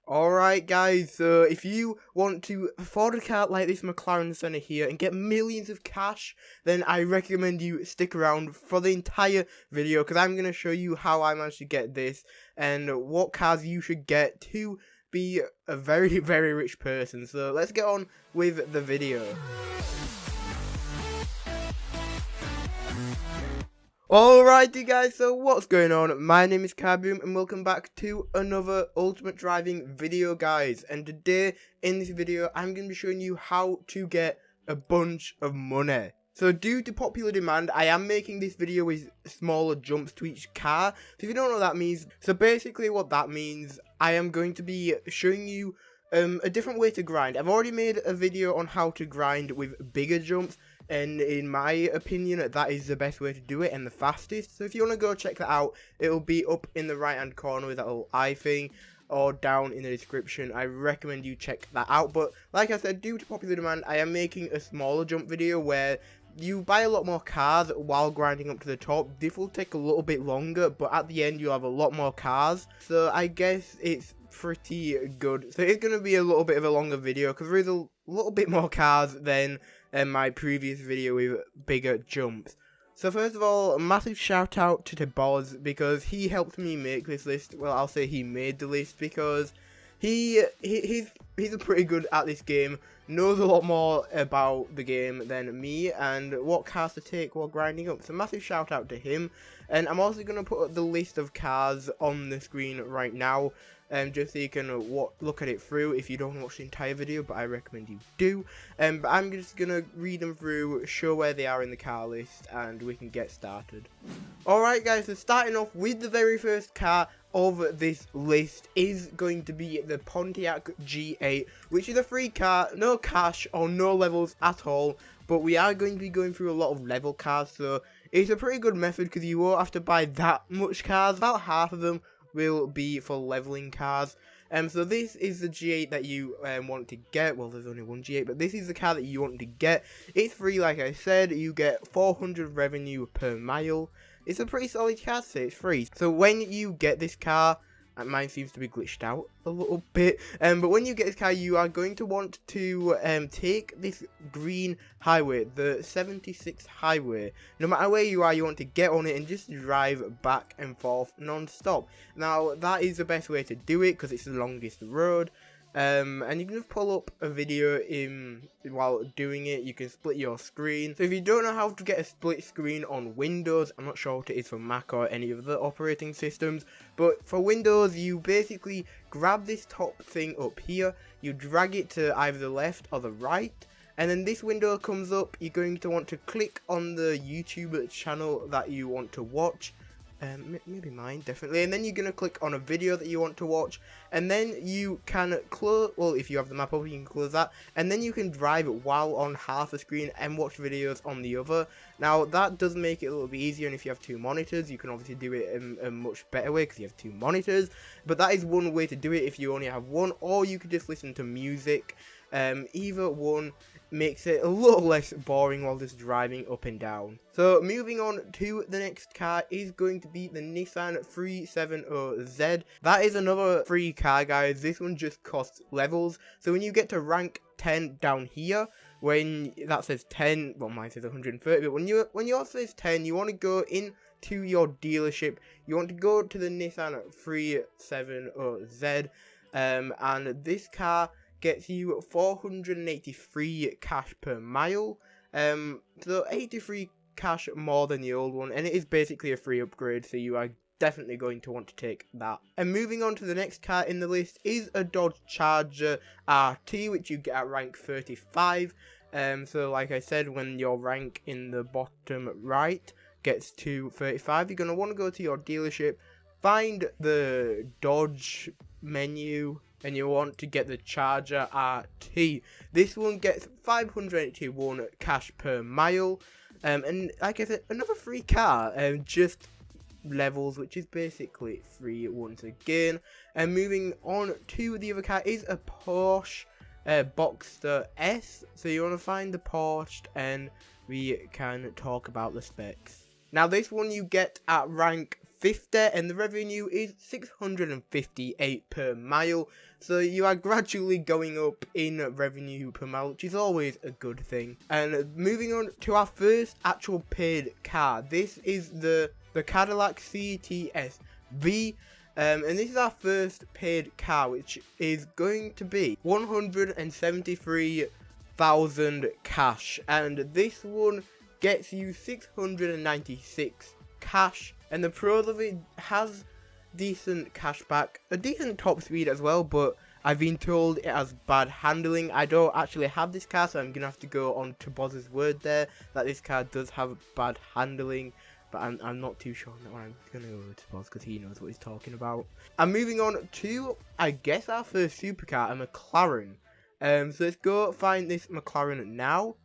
Alright guys, so if you want to afford a car like this Mclaren Senna here and get millions of cash, then I recommend you stick around for the entire video, because I'm going to show you how I managed to get this and what cars you should get to be a very, very rich person. So let's get on with the video. Alrighty guys, so what's going on? My name is Kaboom and welcome back to another Ultimate Driving video guys, and today in this video I'm going to be showing you how to get a bunch of money. So due to popular demand, I am making this video with smaller jumps to each car. So if you don't know what that means, so basically what that means, I am going to be showing you a different way to grind. I've already made a video on how to grind with bigger jumps, and in my opinion that is the best way to do it and the fastest. So if you want to go check that out, it'll be up in the right hand corner with that little eye thing, or down in the description. I recommend you check that out. But like I said, due to popular demand, I am making a smaller jump video where you buy a lot more cars while grinding up to the top. This will take a little bit longer, but at the end you'll have a lot more cars, so I guess it's pretty good. So it's going to be a little bit of a longer video because there is a little bit more cars than my previous video with bigger jumps. So first of all, a massive shout out to Boz, because he helped me make this list. Well, I'll say he made the list, because he's pretty good at this game, knows a lot more about the game than me and what cars to take while grinding up. So massive shout out to him. And I'm also going to put up the list of cars on the screen right now, just so you can look at it through if you don't watch the entire video, but I recommend you do. But I'm just going to read them through, show where they are in the car list, and we can get started. Alright guys, so starting off with the very first car of this list is going to be the Pontiac G8, which is a free car, no cash or no levels at all, but we are going to be going through a lot of level cars, so it's a pretty good method because you won't have to buy that much cars. About half of them will be for leveling cars. So this is the G8 that you want to get. Well, there's only one G8, but this is the car that you want to get. It's free, like I said. You get 400 revenue per mile. It's a pretty solid car, so it's free. So when you get this car, and mine seems to be glitched out a little bit, but when you get this car, you are going to want to take this green highway, the 76 highway. No matter where you are, you want to get on it and just drive back and forth non-stop. Now that is the best way to do it because it's the longest road. And you can just pull up a video while doing it. You can split your screen. So if you don't know how to get a split screen on Windows, I'm not sure what it is for Mac or any of the operating systems, but for Windows, you basically grab this top thing up here, you drag it to either the left or the right, and then this window comes up. You're going to want to click on the YouTube channel that you want to watch. Maybe mine, definitely, and then you're going to click on a video that you want to watch, and then you can close, well, if you have the map open, you can close that, and then you can drive while on half the screen and watch videos on the other. Now, that does make it a little bit easier, and if you have two monitors, you can obviously do it in a much better way, because you have two monitors, but that is one way to do it if you only have one, or you could just listen to music. Either one makes it a little less boring while just driving up and down. So moving on to the next car is going to be the Nissan 370Z. That is another free car, guys. This one just costs levels. So when you get to rank 10 down here, when that says 10, well, mine says 130, but when yours says 10, you want to go into your dealership. You want to go to the Nissan 370Z, and this car gets you 483 cash per mile, so 83 cash more than the old one, and it is basically a free upgrade, so you are definitely going to want to take that. And moving on to the next car in the list is a Dodge Charger RT, which you get at rank 35. So like I said, when your rank in the bottom right gets to 35, you're going to want to go to your dealership, find the Dodge menu, and you want to get the Charger RT. This one gets 581 cash per mile, and like I said, another free car, just levels, which is basically free once again. And moving on to the other car is a Porsche Boxster S. So you want to find the Porsche and we can talk about the specs. Now this one you get at rank 150 and the revenue is 658 per mile. So you are gradually going up in revenue per mile, which is always a good thing. And moving on to our first actual paid car, this is the Cadillac Cts-V. And this is our first paid car, which is going to be 173,000 cash, and this one gets you 696 cash, and the pros of it has decent cashback, a decent top speed as well, but I've been told it has bad handling. I don't actually have this car, so I'm gonna have to go on to Boz's word there that this car does have bad handling, but I'm not too sure. No, I'm gonna go to Boz because he knows what he's talking about. And moving on to, I guess, our first supercar, a McLaren. So let's go find this McLaren now,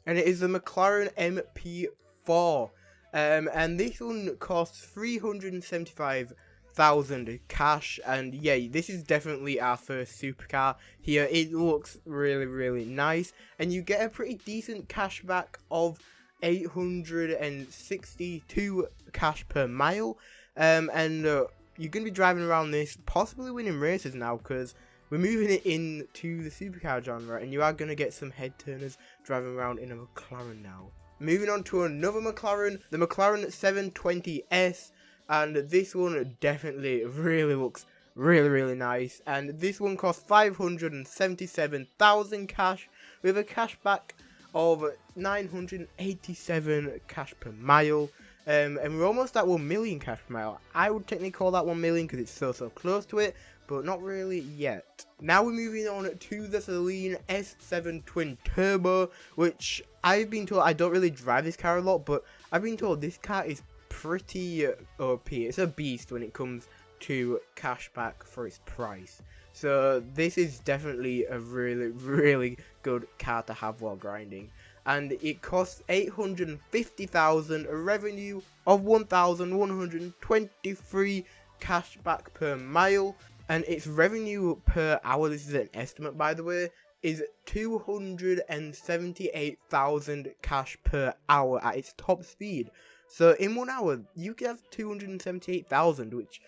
and it is the Mclaren Mp4. And this one costs 375,000 cash, and yeah, this is definitely our first supercar here. It looks really nice, and you get a pretty decent cashback of 862 cash per mile. And you're gonna be driving around this, possibly winning races now, because we're moving it into the supercar genre, and you are gonna get some head turners driving around in a McLaren now. Moving on to another McLaren, the McLaren 720S, and this one definitely really looks really nice, and this one costs 577,000 cash with a cashback of 987 cash per mile. And we're almost at 1 million cash per mile. I would technically call that 1 million because it's so close to it, but not really yet. Now we're moving on to the Saleen S7 Twin-Turbo, which I've been told, I don't really drive this car a lot, but I've been told this car is pretty OP. It's a beast when it comes to cashback for its price. So this is definitely a really good car to have while grinding. And it costs 850,000, a revenue of 1,123 cashback per mile, and its revenue per hour, this is an estimate by the way, is 278,000 cash per hour at its top speed. So in 1 hour you can have 278,000, which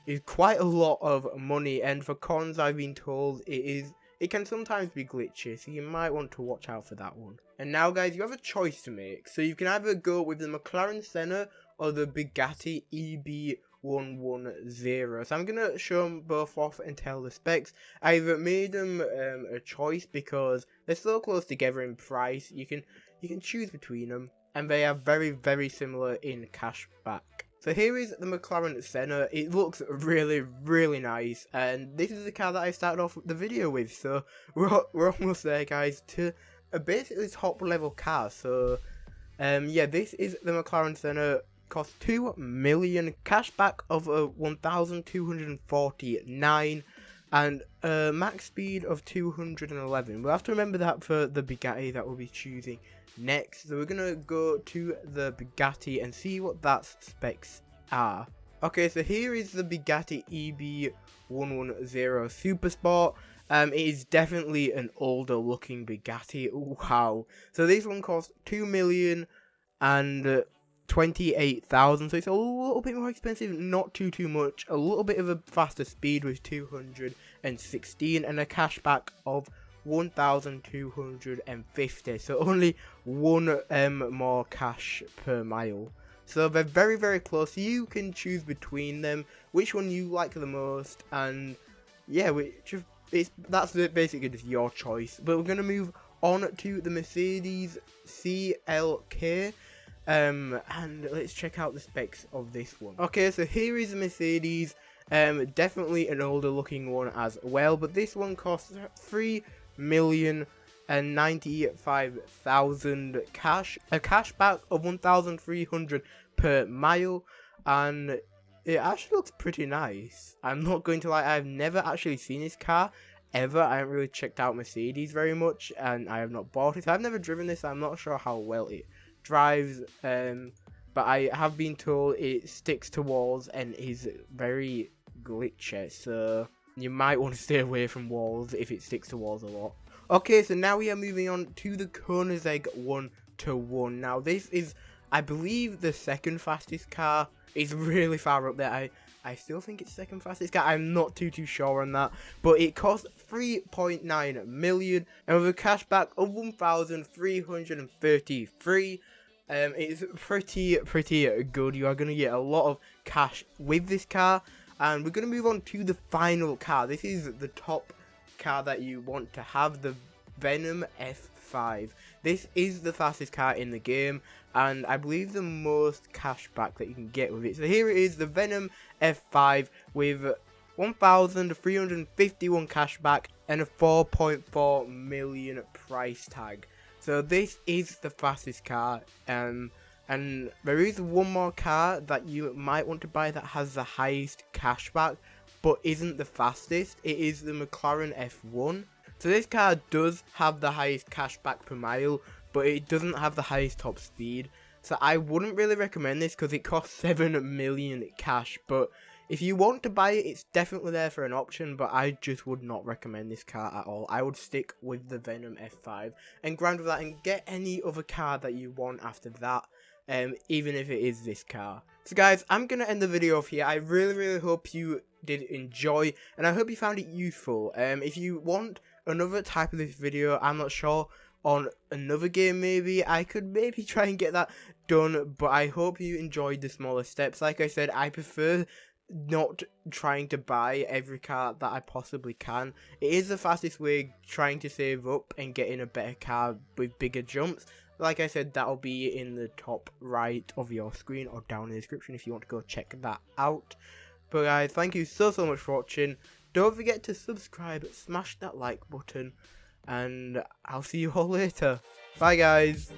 is quite a lot of money, and for cons I've been told it can sometimes be glitchy, so you might want to watch out for that one. And now guys, you have a choice to make, so you can either go with the McLaren Senna or the Bugatti EB110. So I'm going to show them both off and tell the specs. I've made them a choice because they're so close together in price, you can choose between them, and they are very similar in cashback. So here is the McLaren Senna. It looks really nice, and this is the car that I started off the video with, so we're almost there guys, to a basically top level car. So yeah, this is the McLaren Senna. Costs 2 million, cashback of 1,249, and a max speed of 211. We'll have to remember that for the Bugatti that we'll be choosing next. So we're gonna go to the Bugatti and see what that specs are. Okay, so here is the Bugatti EB110 Super Sport. It is definitely an older looking Bugatti. Wow. So this one costs 2,028,000, so it's a little bit more expensive, not too much. A little bit of a faster speed with 216, and a cashback of 1,250, so only one more cash per mile. So they're very close. You can choose between them which one you like the most, and yeah, that's basically just your choice. But we're gonna move on to the Mercedes CLK. And let's check out the specs of this one. Okay, so here is the Mercedes. Definitely an older looking one as well, but this one costs 3,095,000 cash, a cashback of 1,300 per mile, and it actually looks pretty nice. I'm not going to lie, I've never actually seen this car ever. I haven't really checked out Mercedes very much, and I have not bought it. I've never driven this, so I'm not sure how well it drives, but I have been told it sticks to walls and is very glitchy, so you might want to stay away from walls if it sticks to walls a lot. Okay, so now we are moving on to the Koenigsegg 1-to-1. Now this is I believe the second fastest car is really far up there. I still think it's second fastest car. I'm not too sure on that, but it cost 3.9 million and with a cashback of 1,333. It's pretty good. You are going to get a lot of cash with this car, and we're going to move on to the final car. This is the top car that you want to have, the Venom F5. This is the fastest car in the game, and I believe the most cash back that you can get with it. So here it is, the Venom F5 with 1,351 cash back and a 4.4 million price tag. So this is the fastest car, and there is one more car that you might want to buy that has the highest cashback but isn't the fastest. It is the Mclaren F1. So this car does have the highest cashback per mile, but it doesn't have the highest top speed. So I wouldn't really recommend this because it costs 7 million cash, but if you want to buy it, it's definitely there for an option, but I just would not recommend this car at all. I would stick with the Venom F5 and grind with that and get any other car that you want after that, even if it is this car. So guys, I'm going to end the video off here. I really hope you did enjoy, and I hope you found it useful. If you want another type of this video, I'm not sure, on another game maybe, I could maybe try and get that done, but I hope you enjoyed the smaller steps. Like I said, I prefer not trying to buy every car that I possibly can. It is the fastest way, trying to save up and getting a better car with bigger jumps. Like I said, that'll be in the top right of your screen or down in the description if you want to go check that out. But guys, thank you so much for watching. Don't forget to subscribe, smash that like button, and I'll see you all later. Bye guys.